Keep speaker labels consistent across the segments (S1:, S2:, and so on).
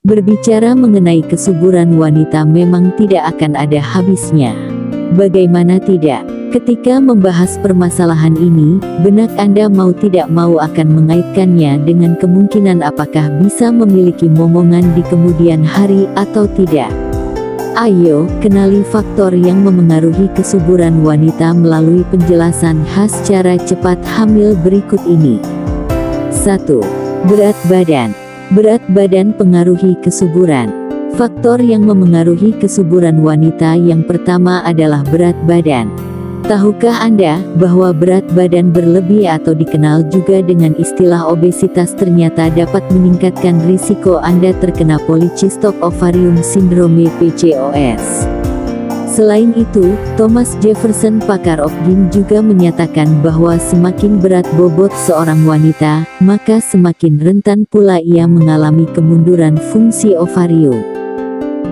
S1: Berbicara mengenai kesuburan wanita memang tidak akan ada habisnya. Bagaimana tidak? Ketika membahas permasalahan ini, benak Anda mau tidak mau akan mengaitkannya dengan kemungkinan apakah bisa memiliki momongan di kemudian hari atau tidak. Ayo, kenali faktor yang memengaruhi kesuburan wanita melalui penjelasan khas cara cepat hamil berikut ini. 1. Berat badan. Berat badan pengaruhi kesuburan. Faktor yang memengaruhi kesuburan wanita yang pertama adalah berat badan. Tahukah Anda bahwa berat badan berlebih atau dikenal juga dengan istilah obesitas ternyata dapat meningkatkan risiko Anda terkena polycystic ovarium syndrome (PCOS). Selain itu, Thomas Jefferson, pakar OB/GYN, juga menyatakan bahwa semakin berat bobot seorang wanita, maka semakin rentan pula ia mengalami kemunduran fungsi ovarium.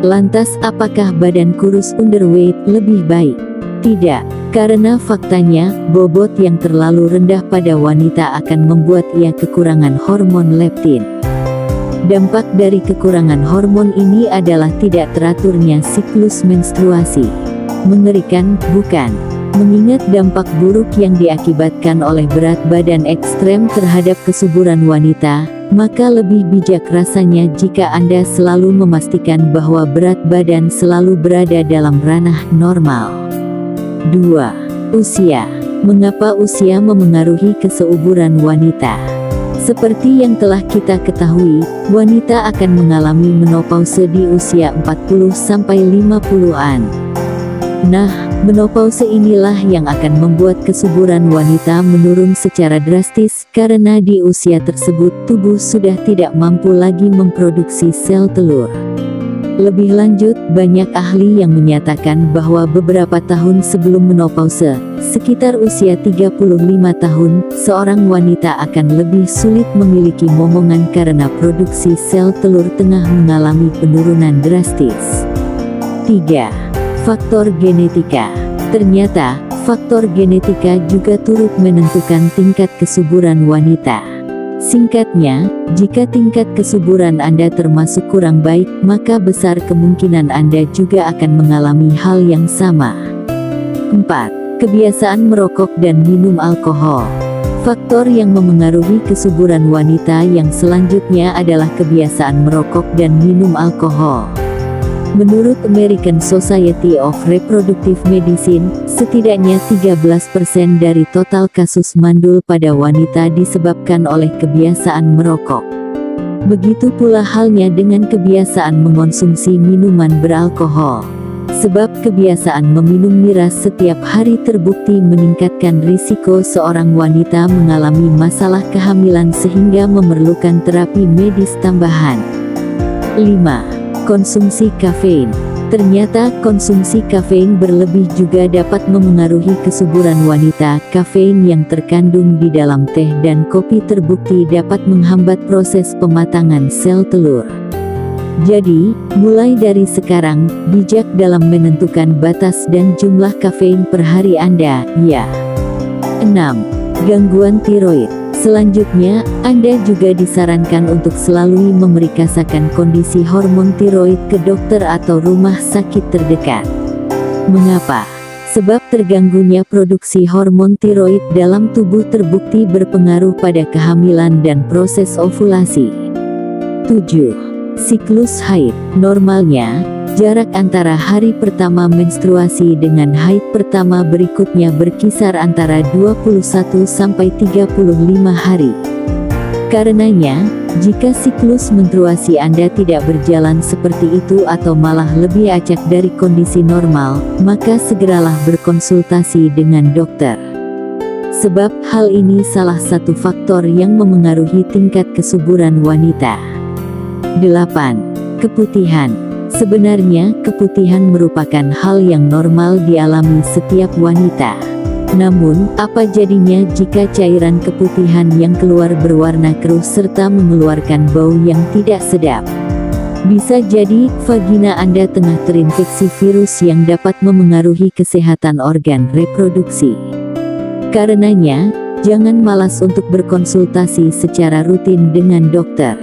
S1: Lantas, apakah badan kurus underweight lebih baik? Tidak, karena faktanya, bobot yang terlalu rendah pada wanita akan membuat ia kekurangan hormon leptin. Dampak dari kekurangan hormon ini adalah tidak teraturnya siklus menstruasi. Mengerikan, bukan? Mengingat dampak buruk yang diakibatkan oleh berat badan ekstrem terhadap kesuburan wanita, maka lebih bijak rasanya jika Anda selalu memastikan bahwa berat badan selalu berada dalam ranah normal. 2. Usia. Mengapa usia memengaruhi kesuburan wanita? Seperti yang telah kita ketahui, wanita akan mengalami menopause di usia 40-50-an. Nah, menopause inilah yang akan membuat kesuburan wanita menurun secara drastis, karena di usia tersebut tubuh sudah tidak mampu lagi memproduksi sel telur. Lebih lanjut, banyak ahli yang menyatakan bahwa beberapa tahun sebelum menopause, sekitar usia 35 tahun, seorang wanita akan lebih sulit memiliki momongan karena produksi sel telur tengah mengalami penurunan drastis. 3. Faktor genetika. Ternyata, faktor genetika juga turut menentukan tingkat kesuburan wanita. Singkatnya, jika tingkat kesuburan Anda termasuk kurang baik, maka besar kemungkinan Anda juga akan mengalami hal yang sama. 4. Kebiasaan merokok dan minum alkohol. Faktor yang memengaruhi kesuburan wanita yang selanjutnya adalah kebiasaan merokok dan minum alkohol. Menurut American Society of Reproductive Medicine, setidaknya 13% dari total kasus mandul pada wanita disebabkan oleh kebiasaan merokok. Begitu pula halnya dengan kebiasaan mengonsumsi minuman beralkohol. Sebab kebiasaan meminum miras setiap hari terbukti meningkatkan risiko seorang wanita mengalami masalah kehamilan sehingga memerlukan terapi medis tambahan. 5. Konsumsi kafein. Ternyata konsumsi kafein berlebih juga dapat memengaruhi kesuburan wanita. Kafein yang terkandung di dalam teh dan kopi terbukti dapat menghambat proses pematangan sel telur. Jadi, mulai dari sekarang, bijak dalam menentukan batas dan jumlah kafein per hari Anda, ya. 6. Gangguan tiroid. Selanjutnya, Anda juga disarankan untuk selalu memeriksakan kondisi hormon tiroid ke dokter atau rumah sakit terdekat. Mengapa? Sebab terganggunya produksi hormon tiroid dalam tubuh terbukti berpengaruh pada kehamilan dan proses ovulasi. 7. Siklus haid. Normalnya, jarak antara hari pertama menstruasi dengan haid pertama berikutnya berkisar antara 21-35 hari. Karenanya, jika siklus menstruasi Anda tidak berjalan seperti itu atau malah lebih acak dari kondisi normal, maka segeralah berkonsultasi dengan dokter. Sebab hal ini salah satu faktor yang memengaruhi tingkat kesuburan wanita. 8. Keputihan. Sebenarnya, keputihan merupakan hal yang normal dialami setiap wanita. Namun, apa jadinya jika cairan keputihan yang keluar berwarna keruh serta mengeluarkan bau yang tidak sedap? Bisa jadi, vagina Anda tengah terinfeksi virus yang dapat memengaruhi kesehatan organ reproduksi. Karenanya, jangan malas untuk berkonsultasi secara rutin dengan dokter.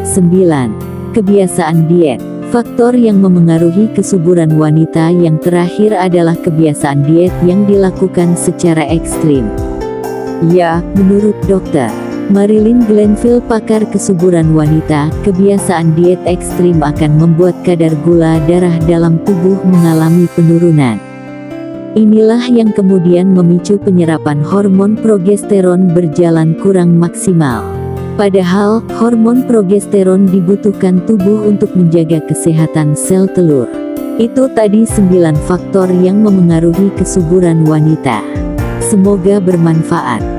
S1: 9. kebiasaan diet. Faktor yang memengaruhi kesuburan wanita yang terakhir adalah kebiasaan diet yang dilakukan secara ekstrim. Ya, menurut Dr. Marilyn Glenville, pakar kesuburan wanita, kebiasaan diet ekstrim akan membuat kadar gula darah dalam tubuh mengalami penurunan. Inilah yang kemudian memicu penyerapan hormon progesteron berjalan kurang maksimal. Padahal, hormon progesteron dibutuhkan tubuh untuk menjaga kesehatan sel telur. Itu tadi 9 faktor yang memengaruhi kesuburan wanita. Semoga bermanfaat.